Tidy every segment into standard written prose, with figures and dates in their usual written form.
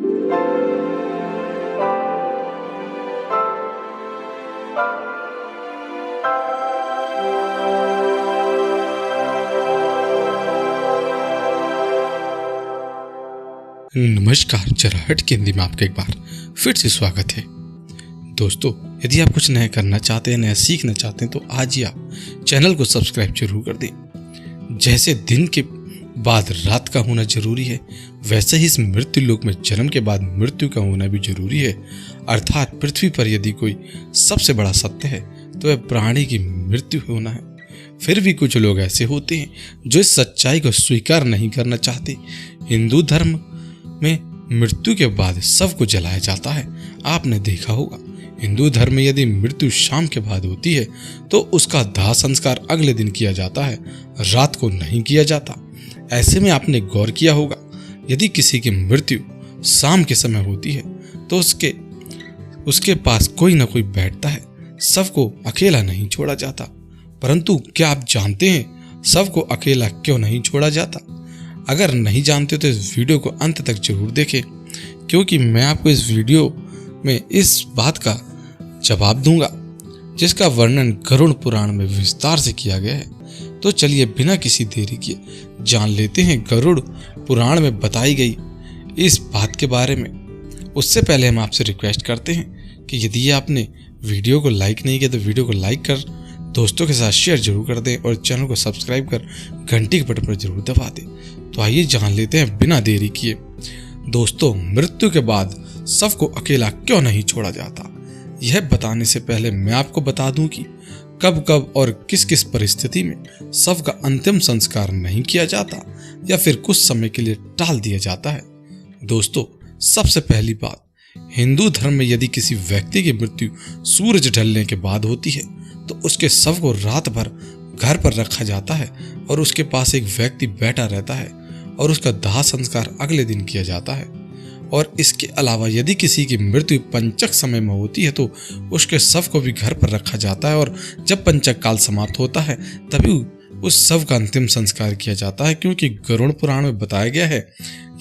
नमस्कार, जरा हट के हिंदी में आपका एक बार फिर से स्वागत है। दोस्तों, यदि आप कुछ नया करना चाहते हैं, नया सीखना चाहते हैं तो आज ही आप चैनल को सब्सक्राइब जरूर कर दें। जैसे दिन के बाद रात का होना जरूरी है, वैसे ही इस मृत्यु लोक में जन्म के बाद मृत्यु का होना भी जरूरी है। अर्थात पृथ्वी पर यदि कोई सबसे बड़ा सत्य है तो वह प्राणी की मृत्यु होना है। फिर भी कुछ लोग ऐसे होते हैं जो इस सच्चाई को स्वीकार नहीं करना चाहते। हिंदू धर्म में मृत्यु के बाद शव को जलाया जाता है। आपने देखा होगा, हिंदू धर्म में यदि मृत्यु शाम के बाद होती है तो उसका दाह संस्कार अगले दिन किया जाता है, रात को नहीं किया जाता। ऐसे में आपने गौर किया होगा, यदि किसी की मृत्यु शाम के समय होती है तो उसके पास कोई ना कोई बैठता है। शव को अकेला नहीं छोड़ा जाता। परंतु क्या आप जानते हैं शव को अकेला क्यों नहीं छोड़ा जाता? अगर नहीं जानते तो इस वीडियो को अंत तक जरूर देखें, क्योंकि मैं आपको इस वीडियो में इस बात का जवाब दूंगा जिसका वर्णन गरुड़ पुराण में विस्तार से किया गया है। तो चलिए बिना किसी देरी किए जान लेते हैं गरुड़ पुराण में बताई गई इस बात के बारे में। उससे पहले हम आपसे रिक्वेस्ट करते हैं कि यदि आपने वीडियो को लाइक नहीं किया तो वीडियो को लाइक कर दोस्तों के साथ शेयर जरूर कर दें और चैनल को सब्सक्राइब कर घंटी के बटन पर जरूर दबा दें। तो आइए जान लेते हैं बिना देरी किए। दोस्तों, मृत्यु के बाद शव को अकेला क्यों नहीं छोड़ा जाता, यह बताने से पहले मैं आपको बता दूं कि कब कब और किस किस परिस्थिति में शव का अंतिम संस्कार नहीं किया जाता या फिर कुछ समय के लिए टाल दिया जाता है। दोस्तों, सबसे पहली बात, हिंदू धर्म में यदि किसी व्यक्ति की मृत्यु सूरज ढलने के बाद होती है तो उसके शव को रात भर घर पर रखा जाता है और उसके पास एक व्यक्ति बैठा रहता है और उसका दाह संस्कार अगले दिन किया जाता है। और इसके अलावा यदि किसी की मृत्यु पंचक समय में होती है तो उसके शव को भी घर पर रखा जाता है और जब पंचक काल समाप्त होता है तभी उस शव का अंतिम संस्कार किया जाता है। क्योंकि गरुड़ पुराण में बताया गया है,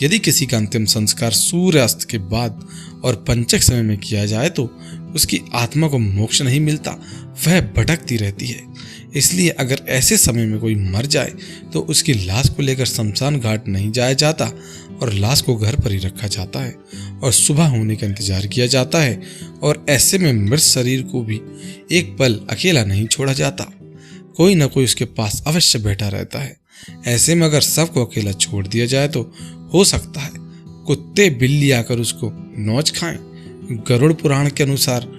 यदि किसी का अंतिम संस्कार सूर्यास्त के बाद और पंचक समय में किया जाए तो उसकी आत्मा को मोक्ष नहीं मिलता, वह भटकती रहती है। इसलिए अगर ऐसे समय में कोई मर जाए तो उसकी लाश को लेकर शमशान घाट नहीं जाया जाता और लाश को घर पर ही रखा जाता है और सुबह होने का इंतजार किया जाता है। और ऐसे में मृत शरीर को भी एक पल अकेला नहीं छोड़ा जाता, कोई ना कोई उसके पास अवश्य बैठा रहता है। ऐसे में अगर शव को अकेला छोड़ दिया जाए तो हो सकता है कुत्ते बिल्ली आकर उसको नोच खाएं। गरुड़ पुराण के अनुसार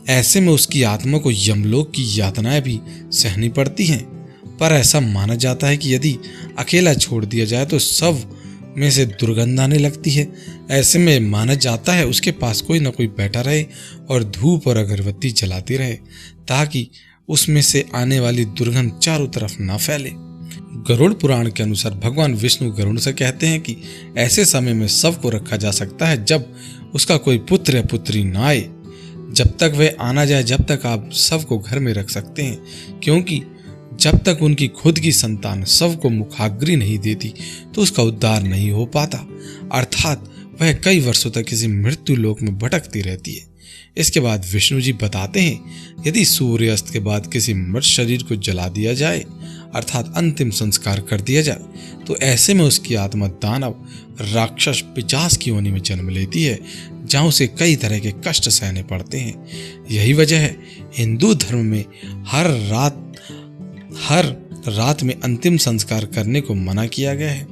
ऐसे में उसकी आत्मा को यमलोक की यातनाएं भी सहनी पड़ती हैं। पर ऐसा माना जाता है कि यदि अकेला छोड़ दिया जाए तो शव में से दुर्गंध आने लगती है। ऐसे में माना जाता है उसके पास कोई ना कोई बैठा रहे और धूप और अगरबत्ती जलाती रहे ताकि उसमें से आने वाली दुर्गंध चारों तरफ ना फैले। गरुड़ पुराण के अनुसार भगवान विष्णु गरुड़ से कहते हैं कि ऐसे समय में शव को रखा जा सकता है जब उसका कोई पुत्र या पुत्री ना आए। जब तक वह आना जाए जब तक आप शव को घर में रख सकते हैं, क्योंकि जब तक उनकी खुद की संतान शव को मुखाग्नि नहीं देती तो उसका उद्धार नहीं हो पाता। अर्थात वह कई वर्षों तक किसी मृत्यु लोक में भटकती रहती है। इसके बाद विष्णु जी बताते हैं, यदि सूर्यास्त के बाद किसी मृत शरीर को जला दिया जाए अर्थात अंतिम संस्कार कर दिया जाए तो ऐसे में उसकी आत्मा दानव राक्षस पिशाच की योनि में जन्म लेती है, जहाँ उसे कई तरह के कष्ट सहने पड़ते हैं। यही वजह है हिंदू धर्म में हर रात में अंतिम संस्कार करने को मना किया गया है।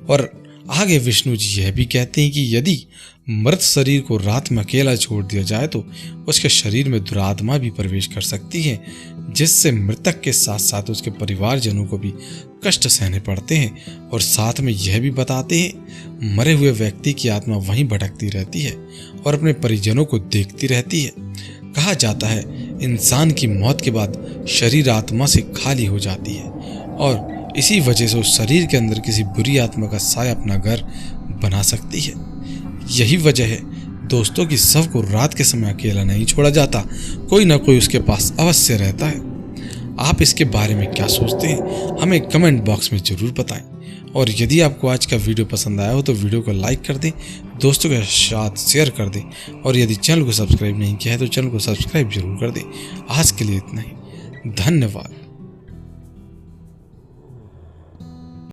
और आगे विष्णु जी यह भी कहते हैं कि यदि मृत शरीर को रात में अकेला छोड़ दिया जाए तो उसके शरीर में दुरात्मा भी प्रवेश कर सकती है, जिससे मृतक के साथ साथ उसके परिवारजनों को भी कष्ट सहने पड़ते हैं। और साथ में यह भी बताते हैं, मरे हुए व्यक्ति की आत्मा वहीं भटकती रहती है और अपने परिजनों को देखती रहती है। कहा जाता है इंसान की मौत के बाद शरीर आत्मा से खाली हो जाती है और इसी वजह से उस शरीर के अंदर किसी बुरी आत्मा का साया अपना घर बना सकती है। यही वजह है दोस्तों कि शव को रात के समय अकेला नहीं छोड़ा जाता, कोई ना कोई उसके पास अवश्य रहता है। आप इसके बारे में क्या सोचते हैं हमें कमेंट बॉक्स में जरूर बताएं। और यदि आपको आज का वीडियो पसंद आया हो तो वीडियो को लाइक कर दें, दोस्तों के साथ शेयर कर दें, और यदि चैनल को सब्सक्राइब नहीं किया है तो चैनल को सब्सक्राइब जरूर कर दें। आज के लिए इतना ही, धन्यवाद।